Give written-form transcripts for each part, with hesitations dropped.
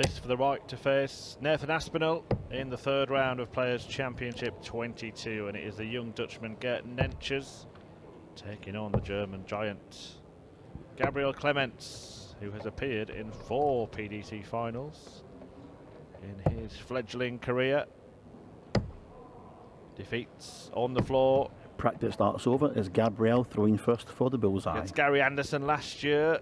This for the right to face Nathan Aspinall in the third round of Players Championship 22, and it is the young Dutchman Gert Nentjes taking on the German giant Gabriel Clemens, who has appeared in 4 PDC finals in his fledgling career. Defeats on the floor. Practice starts over as Gabriel throwing first for the bullseye. Against Gary Anderson last year,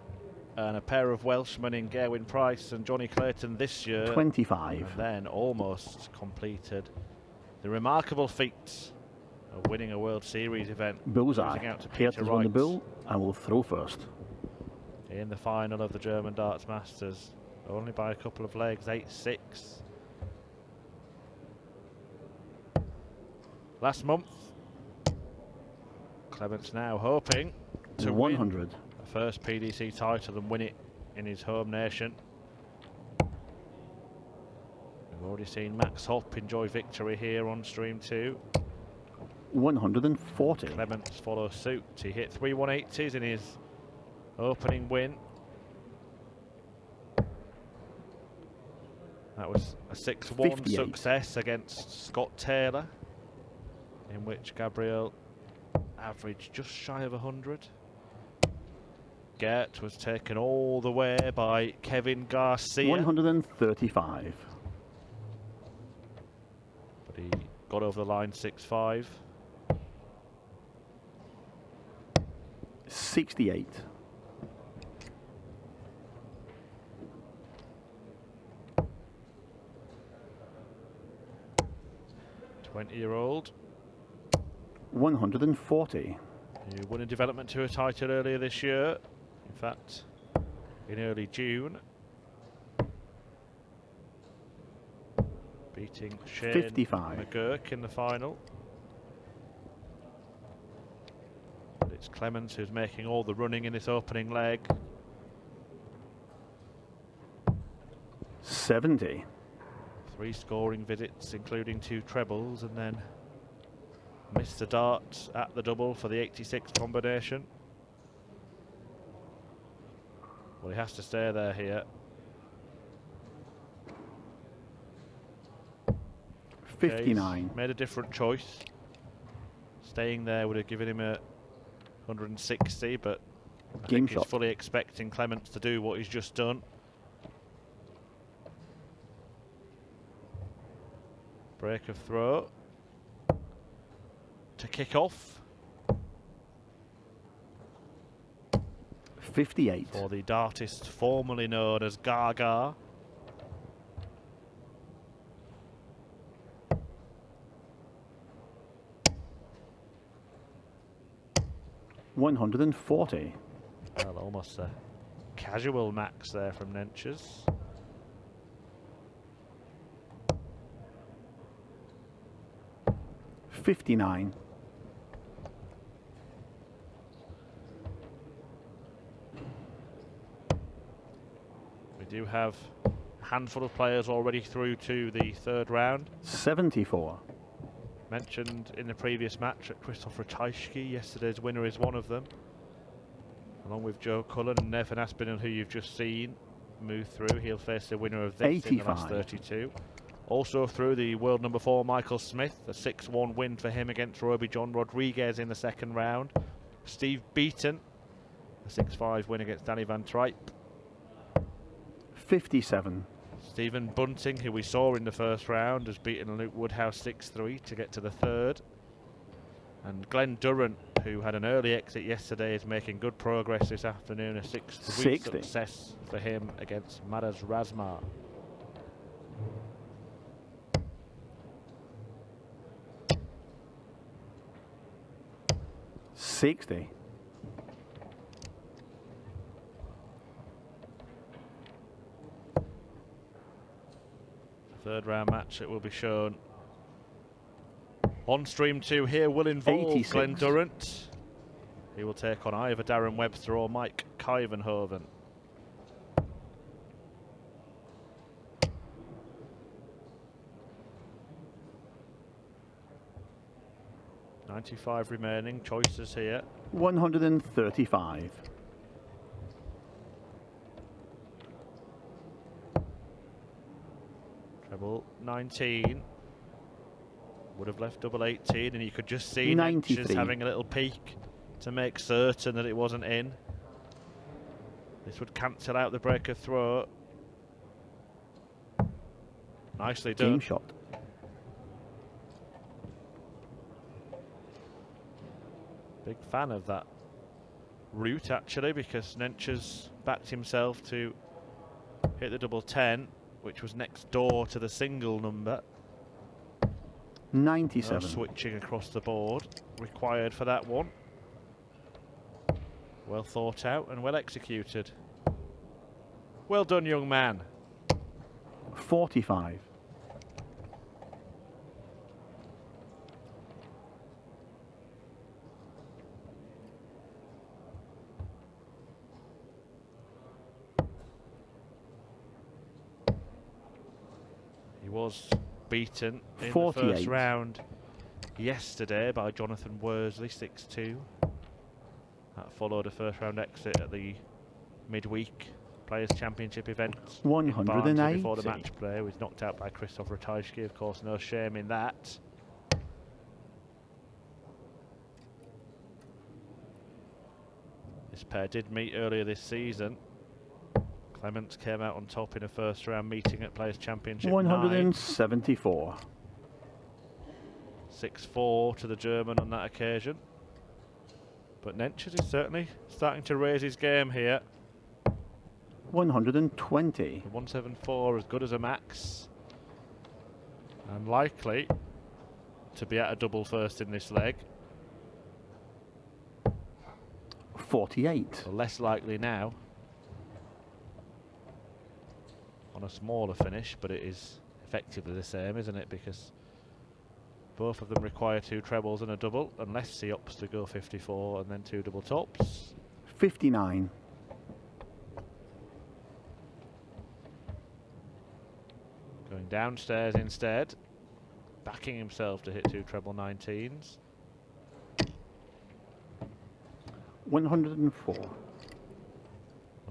and a pair of Welshmen in Gerwyn Price and Johnny Clayton this year. 25. And then almost completed the remarkable feat of winning a World Series event. Bullseye. Here to run the bull and will throw first. In the final of the German Darts Masters, only by a couple of legs, 8-6. Last month, Clemens now hoping to 100. win a first PDC title and win it in his home nation. We've already seen Max Hopp enjoy victory here on stream 2. 140. Clemens follows suit. He hit 3 180s in his opening win. That was a 6-1 success against Scott Taylor, in which Gabriel averaged just shy of 100. Gert was taken all the way by Kevin Garcia. 135. But he got over the line 6-5. 68. Year-old 140. He won a development tour title earlier this year, in fact in early June, beating Shane 55. McGurk in the final. But it's Clemens who's making all the running in this opening leg. 70. 3 scoring visits, including 2 trebles, and then missed the dart at the double for the 86 combination. Well, he has to stay there here. 59. He's made a different choice. Staying there would have given him a 160, but I think he's fully expecting Clemens to do what he's just done. Break of throw to kick off. 58. For the dartist formerly known as Gaga. $140. Well, almost a casual max there from Nentjes. 59. We do have a handful of players already through to the third round. 74. Mentioned in the previous match at Christopher Teichke, yesterday's winner is one of them, along with Joe Cullen and Nathan Aspinall, who you've just seen move through. He'll face the winner of this 85. in the last 32. Also through the world number 4, Michael Smith, a 6-1 win for him against Roby John Rodriguez in the second round. Steve Beaton, a 6-5 win against Danny Van Tripe. 57. Stephen Bunting, who we saw in the first round, has beaten Luke Woodhouse 6-3 to get to the third. And Glenn Durrant, who had an early exit yesterday, is making good progress this afternoon. A 6-3 success for him against Maraz Razmar. 60. Third round match that will be shown on stream 2 here will involve 86. Glenn Durrant. He will take on either Darren Webster or Mike Kyvenhoven. $95 remaining, choices here. 135. Treble 19. Would have left double 18, and you could just see 93. Nentjes having a little peek to make certain that it wasn't in. This would cancel out the break of throw. Nicely done. Game shot. Big fan of that route, actually, because Nentjes backed himself to hit the double 10, which was next door to the single number. 97. No switching across the board required for that one. Well thought out and well executed. Well done, young man. 45. He was beaten in 48. the first round yesterday by Jonathan Worsley, 6-2. That followed a first round exit at the midweek Players' Championship event in 180. Barnsley before the match play. He was knocked out by Christoph Ratajski, of course, no shame in that. This pair did meet earlier this season. Clemens came out on top in a first round meeting at Players' Championship 174. 6-4 to the German on that occasion. But Nentjes is certainly starting to raise his game here. 120. The 174 as good as a max. And likely to be at a double first in this leg. 48. So less likely now. On a smaller finish, but it is effectively the same, isn't it? Because both of them require 2 trebles and a double, unless he opts to go 54 and then 2 double tops. 59. Going downstairs instead, backing himself to hit 2 treble 19s. 104.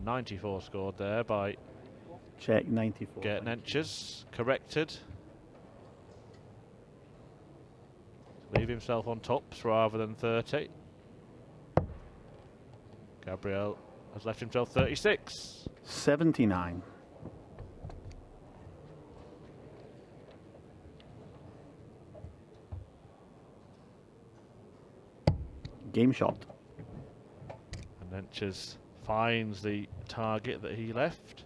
94 scored there by Check 94. Gert Nentjes, corrected. Leave himself on tops rather than 30. Gabriel has left himself 36. 79. Game shot. And Nentjes finds the target that he left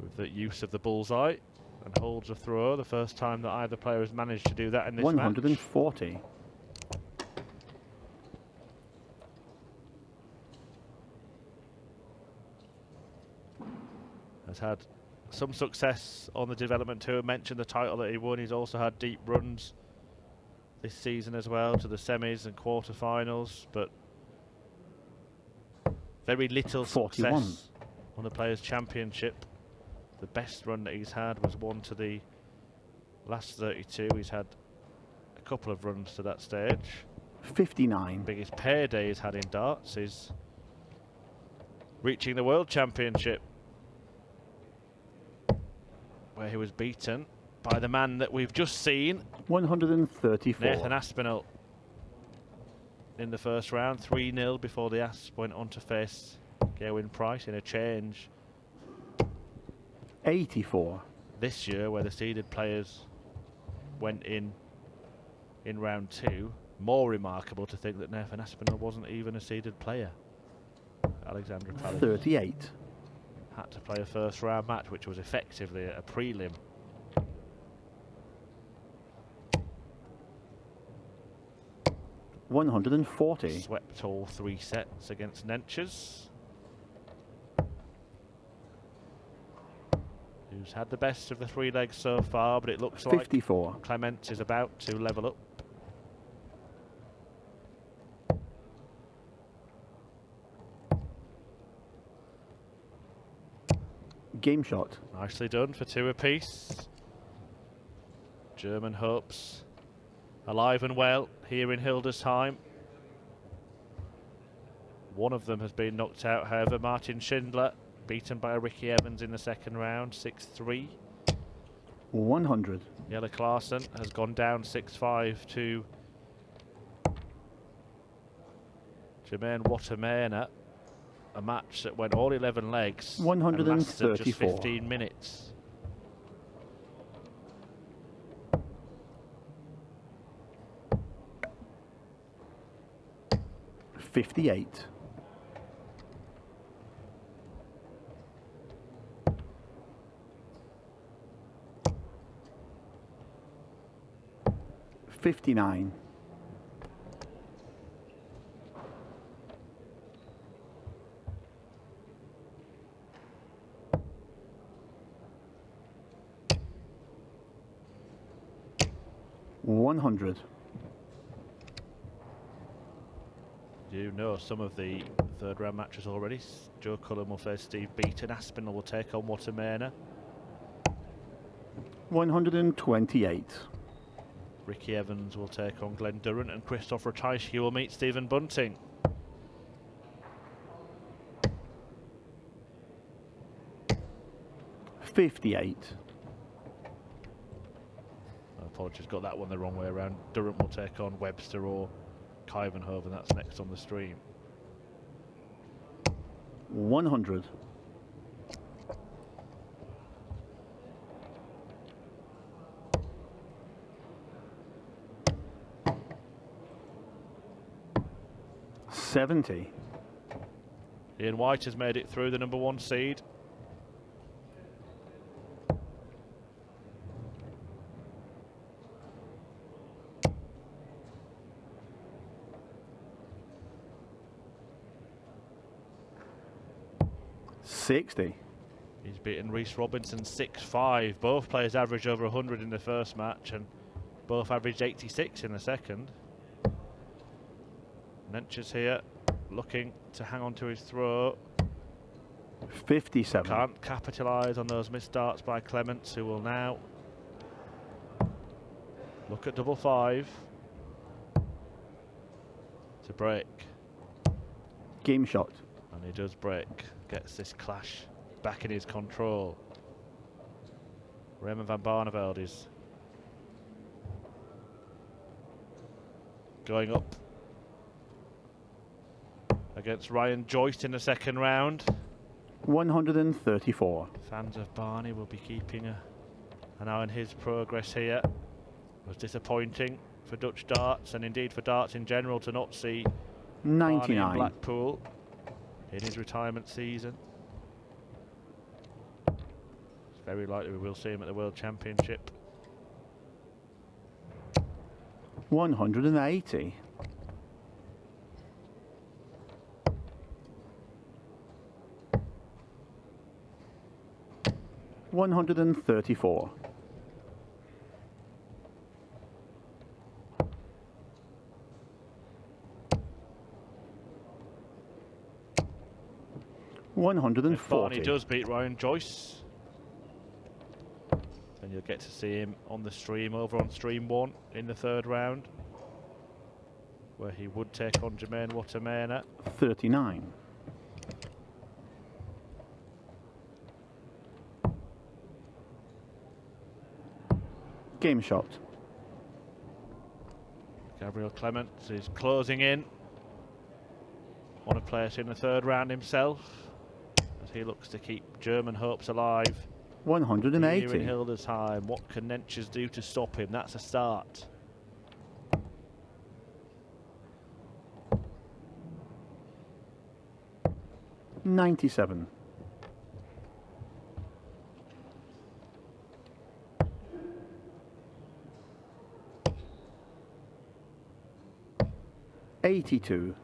with the use of the bullseye and holds a throw, the first time that either player has managed to do that in this 140. match. Has had some success on the development tour. Mentioned the title that he won. He's also had deep runs this season as well to the semis and quarterfinals, but very little 41. success on the Players' Championship. The best run that he's had was one to the last 32. He's had a couple of runs to that stage. 59. Biggest payday he's had in darts is reaching the World Championship, where he was beaten by the man that we've just seen, 134. Nathan Aspinall, in the first round, 3-0 before the Asp went on to face Gerwyn Price in a change 84. this year, where the seeded players went in round 2. More remarkable to think that Nathan Aspinall wasn't even a seeded player. Alexandra Kalin 38. had to play a first round match, which was effectively a prelim. $140. Swept all 3 sets against Nentjes, who's had the best of the 3 legs so far, but it looks 54. like Clemens is about to level up. Game shot. Nicely done for 2 apiece. German hopes alive and well here in Hildesheim. One of them has been knocked out, however. Martin Schindler beaten by Ricky Evans in the second round, 6-3. 100. Jelle Klaassen has gone down 6-5 to Jermaine Watermena. A match that went all 11 legs and lasted just 15 minutes. $58. $59. $100. You know some of the third round matches already. Joe Cullen will face Steve Beaton. Aspinall will take on Watermena. 128. Ricky Evans will take on Glenn Durrant, and Christopher Teichke will meet Stephen Bunting. $58. Apologies, got that one the wrong way around. Durrant will take on Webster or Kyvenhoven. That's next on the stream. 100. $70. Ian White has made it through, the #1 seed. $60. He's beaten Reece Robinson 6-5. Both players averaged over 100 in the first match and both averaged 86 in the second. Nentjes here looking to hang on to his throw. 57. Can't capitalise on those missed darts by Clemens, who will now look at #5 to break. Game shot. And he does break. Gets this clash back in his control. Raymond van Barneveld is going up against Ryan Joyce in the second round. 134. Fans of Barney will be keeping an eye on his progress here. It was disappointing for Dutch darts, and indeed for darts in general, to not see Barney 99. in Blackpool in his retirement season. It's very likely we will see him at the World Championship. 180. $134. If Barney does beat Ryan Joyce, then you'll get to see him on the stream over on stream 1 in the third round, where he would take on Jermaine Watermena. 39. Game shot. Gabriel Clemens is closing in on a place in the third round himself, as he looks to keep German hopes alive. 180. Here in Hildesheim, what can Nentjes do to stop him? That's a start. $97. $82.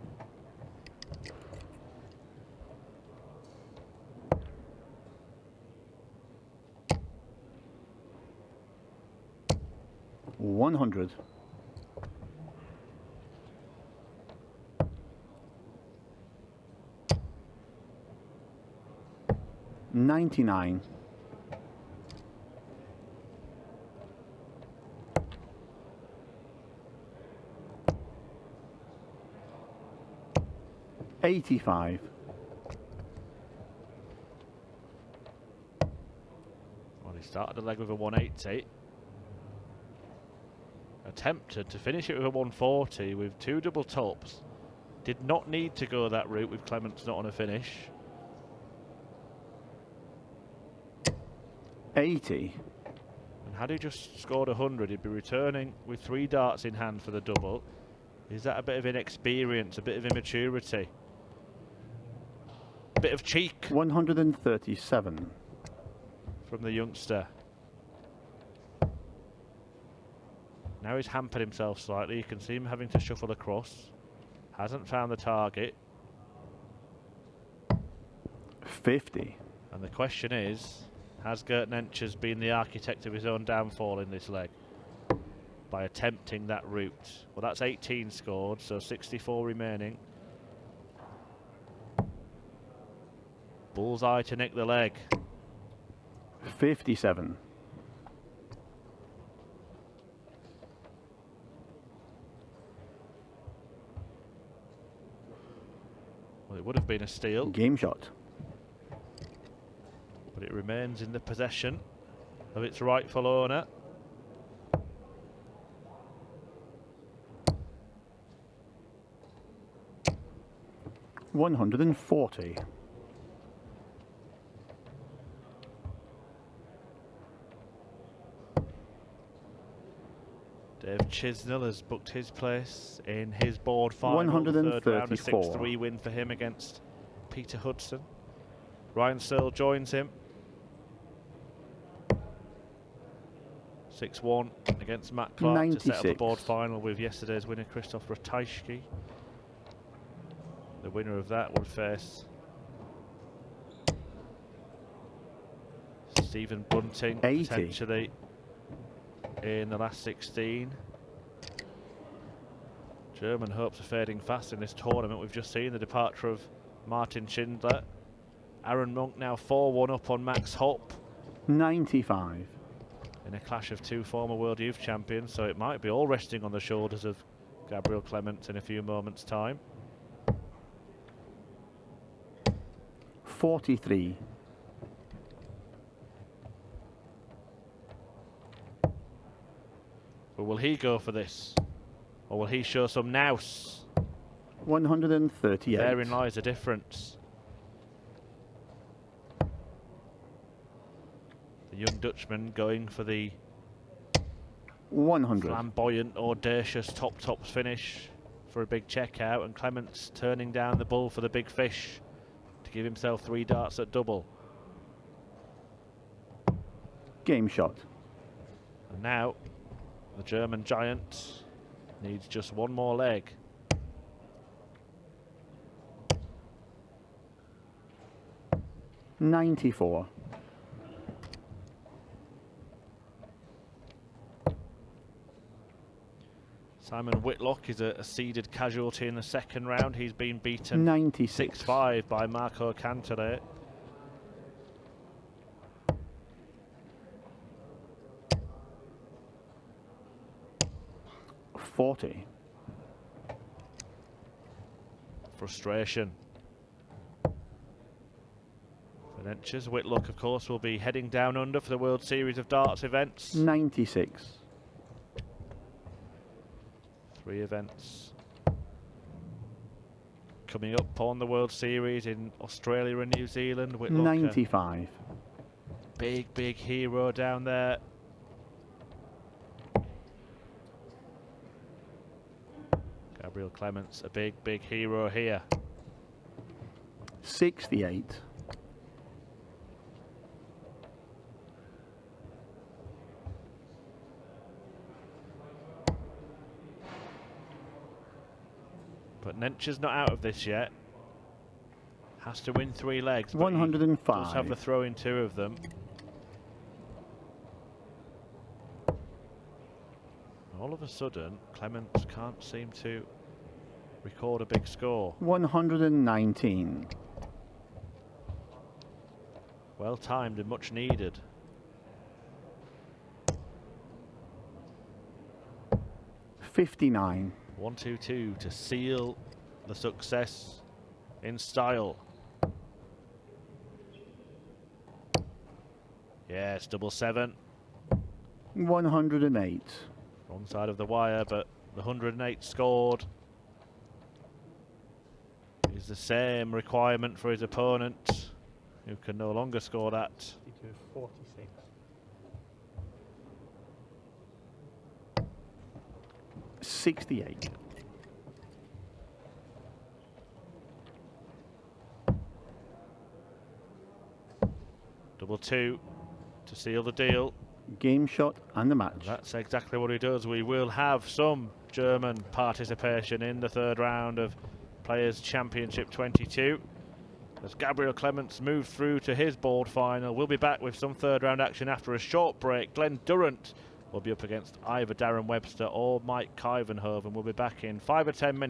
$100. $99. $85. Well, He started the leg with a 180. Attempted to finish it with a 140 with 2 double tops. Did not need to go that route with Clemens not on a finish. 80. And had he just scored 100, he'd be returning with 3 darts in hand for the double. Is that a bit of inexperience, a bit of immaturity? A bit of cheek 137. from the youngster. Now he's hampered himself slightly. You can see him having to shuffle across. Hasn't found the target. 50. And the question is, has Gert Nentjes been the architect of his own downfall in this leg by attempting that route? Well, that's 18 scored, so 64 remaining. Bullseye to nick the leg. 57. Well, it would have been a steal, Game shot. but it remains in the possession of its rightful owner. $140. Dave Chisnell has booked his place in his board final. Third round, a 6-3 win for him against Peter Hudson. Ryan Searle joins him. 6-1 against Matt Clark to set up a 96. board final with yesterday's winner Christoph Ratajski. The winner of that would face Stephen Bunting 80. potentially in the last 16. German hopes are fading fast in this tournament. We've just seen the departure of Martin Schindler. Aaron Monk now 4-1 up on Max Hopp 95. in a clash of 2 former World Youth Champions, so it might be all resting on the shoulders of Gabriel Clemens in a few moments' time. 43. But will he go for this? Or will he show some nous? 138. Therein lies the difference. The young Dutchman going for the 100. flamboyant, audacious top-tops finish for a big checkout, and Clemens turning down the bull for the big fish to give himself 3 darts at double. Game shot. And now the German giant needs just 1 more leg. $94. Simon Whitlock is a seeded casualty in the second round. He's been beaten 96. 6-5 by Marco Cantere. $40. Frustration for Nentjes. Whitlock, of course, will be heading down under for the World Series of Darts events. 96. 3 events coming up on the World Series in Australia and New Zealand. Whitlock, 95. big hero down there. Gabriel Clemens, a big hero here. 68. But Nentjes not out of this yet. Has to win 3 legs. But 105. he does have the throw in 2 of them. All of a sudden, Clemens can't seem to record a big score. 119. Well timed and much needed. 59. 1-2-2 to seal the success in style. Yes, double 7. 108. Wrong side of the wire, but the 108 scored is the same requirement for his opponent, who can no longer score that. 46. 68. Double 2 to seal the deal. Game shot and the match. That's exactly what he does. We will have some German participation in the third round of Players Championship 22 as Gabriel Clemens moves through to his board final. We'll be back with some third round action after a short break. Glenn Durrant will be up against either Darren Webster or Mike Kivenhoven. We'll be back in 5 or 10 minutes.